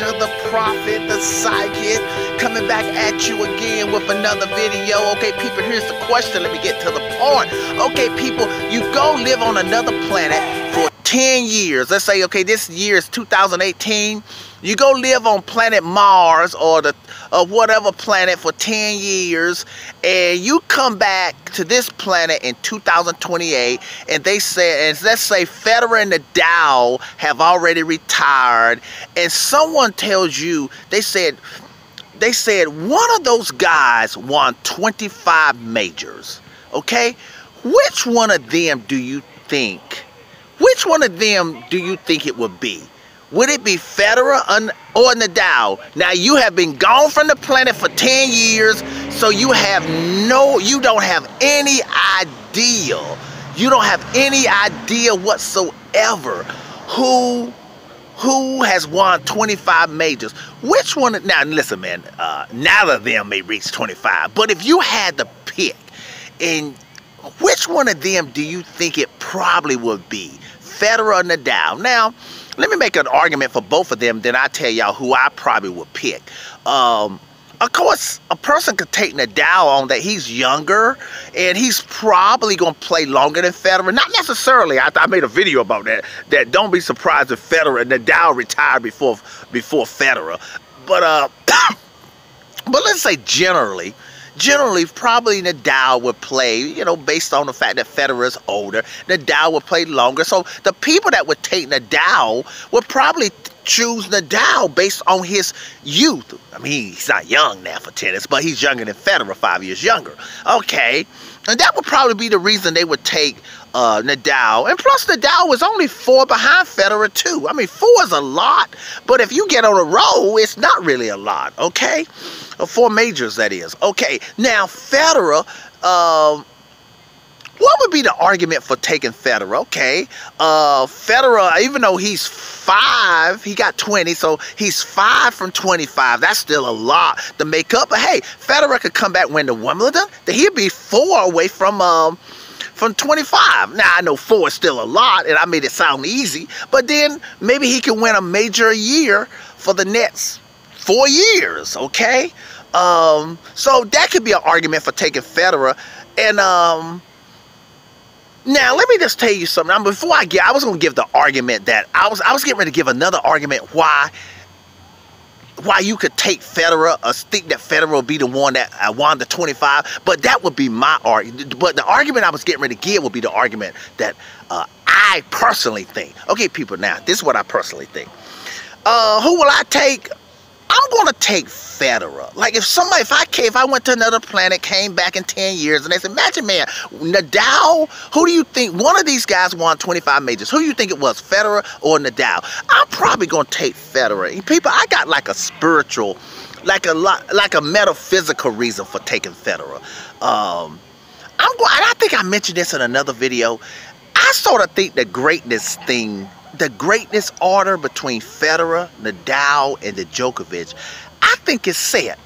preacher, the prophet, the psychic, coming back at you again with another video. Okay, people, here's the question. Let me get to the point. Okay, people, you go live on another planet for 10 years. Let's say, okay, this year is 2018. You go live on planet Mars or whatever planet for 10 years, and you come back to this planet in 2028, and they say, and let's say Federer and Nadal have already retired, and someone tells you, they said one of those guys won 25 majors. Okay, which one of them do you think? Which one of them do you think it would be? Would it be Federer or Nadal? Now, you have been gone from the planet for 10 years, so you don't have any idea. You don't have any idea whatsoever who has won 25 majors. Which one? Now, listen, man, none of them may reach 25, but if you had to pick, and which one of them do you think it probably would be? Federer or Nadal? Now, let me make an argument for both of them, then I'll tell y'all who I probably would pick. Of course, a person could take Nadal on that he's younger, and he's probably going to play longer than Federer. Not necessarily. I made a video about that don't be surprised if Federer and Nadal retire before Federer. But, but let's say generally, probably Nadal would play, you know, based on the fact that Federer is older. Nadal would play longer. So the people that would take Nadal would probably choose Nadal based on his youth. I mean, he's not young now for tennis, but he's younger than Federer, 5 years younger. Okay, and that would probably be the reason they would take Nadal. And plus, Nadal was only 4 behind Federer, too. I mean, 4 is a lot, but if you get on a roll, it's not really a lot, okay? 4 majors, that is. Okay, now, Federer, what would be the argument for taking Federer? Okay, Federer, even though he's 5, he got 20, so he's 5 from 25. That's still a lot to make up. But hey, Federer could come back and win the Wimbledon. Then he'd be 4 away from 25. Now, I know 4 is still a lot, and I made it sound easy, but then maybe he can win a major a year for the next 4 years, okay? So that could be an argument for taking Federer. And now let me just tell you something. Before I was going to give the argument that I was getting ready to give another argument why you could take Federer, or think that Federer will be the one that won the 25, but that would be my argument. But the argument I was getting ready to give would be the argument that I personally think. Okay, people, now this is what I personally think. Who will I take? I'm going to take Federer. Like, if I went to another planet, came back in 10 years, and they said, imagine, man, Nadal, who do you think, one of these guys won 25 majors. Who do you think it was, Federer or Nadal? I'm probably going to take Federer. And people, I got like a spiritual, like a metaphysical reason for taking Federer. And I think I mentioned this in another video. I sort of think the greatness order between Federer, Nadal, and the Djokovic, I think it's set.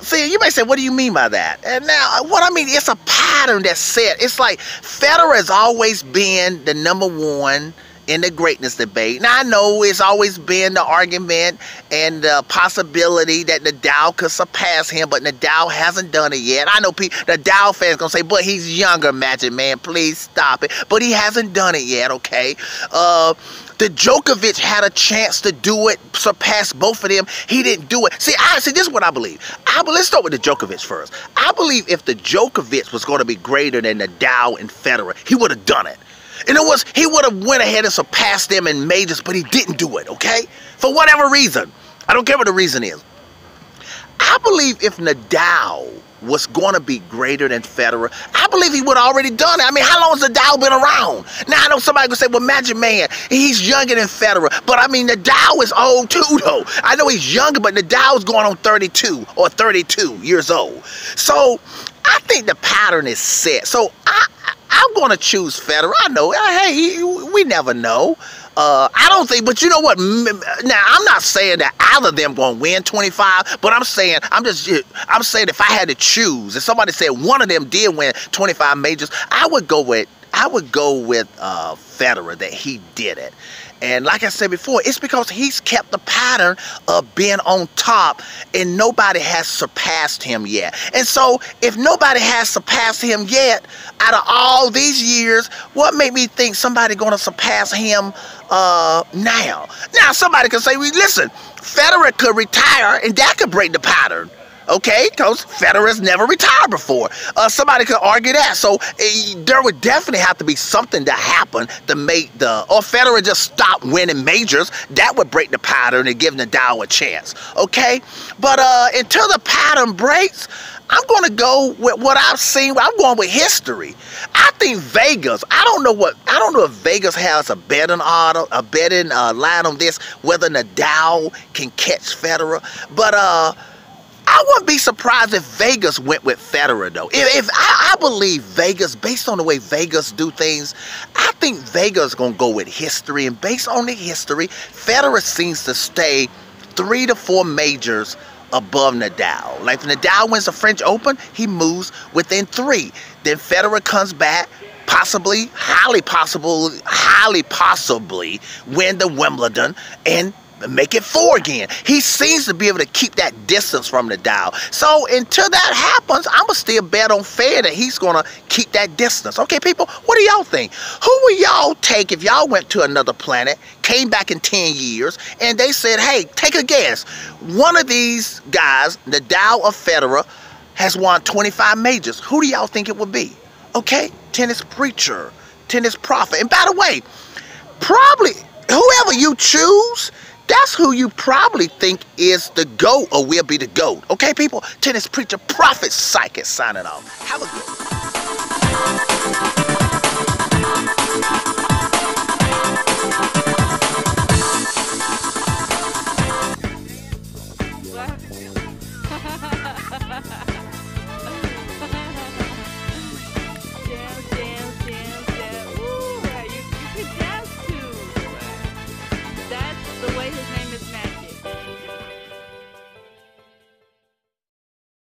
See, you may say, what do you mean by that? And now, what I mean, it's a pattern that's set. It's like Federer has always been the #1 in the greatness debate. Now, I know it's always been the argument and the possibility that Nadal could surpass him, but Nadal hasn't done it yet. I know Nadal fans going to say, but he's younger, Magic Man. Please stop it. But he hasn't done it yet, okay? The Djokovic had a chance to do it, surpass both of them. He didn't do it. See, this is what I believe. Let's start with the Djokovic first. I believe if the Djokovic was going to be greater than Nadal and Federer, he would have done it. In other words, he would have went ahead and surpassed them in majors, but he didn't do it, okay? For whatever reason. I don't care what the reason is. I believe if Nadal was going to be greater than Federer, I believe he would have already done it. I mean, how long has Nadal been around? Now, I know somebody could say, well, Magic Man, he's younger than Federer. But, I mean, Nadal is old, too, though. I know he's younger, but Nadal's going on 32 or 32 years old. So, I think the pattern is set. So, I'm going to choose Federer. I know. Hey, we never know. I don't think, but you know what? Now, I'm not saying that either of them going to win 25, but I'm saying if I had to choose, if somebody said one of them did win 25 majors, I would go with Federer, that he did it. And like I said before, it's because he's kept the pattern of being on top and nobody has surpassed him yet. And so if nobody has surpassed him yet, out of all these years, what made me think somebody going to surpass him now? Now somebody could say, well, listen, Federer could retire and that could break the pattern. Okay, because Federer's never retired before. Somebody could argue that. So there would definitely have to be something to happen to make or Federer just stop winning majors. That would break the pattern and give Nadal a chance. Okay, but until the pattern breaks, I'm going to go with what I've seen. I'm going with history. I think Vegas. I don't know if Vegas has a betting line on this, whether Nadal can catch Federer, but I wouldn't be surprised if Vegas went with Federer, though. If I believe Vegas, based on the way Vegas do things, I think Vegas is going to go with history. And based on the history, Federer seems to stay 3 to 4 majors above Nadal. Like if Nadal wins the French Open, he moves within 3. Then Federer comes back, possibly, highly possibly win the Wimbledon and make it 4 again. He seems to be able to keep that distance from Nadal. So until that happens, I'm going to still bet on Fed that he's going to keep that distance. Okay, people, what do y'all think? Who would y'all take if y'all went to another planet, came back in 10 years, and they said, hey, take a guess. One of these guys, Nadal or Federer, has won 25 majors. Who do y'all think it would be? Okay, tennis preacher, tennis prophet. And by the way, probably whoever you choose, that's who you probably think is the GOAT or will be the GOAT. Okay, people? Tennis preacher, prophet, psychic signing off. Have a good one.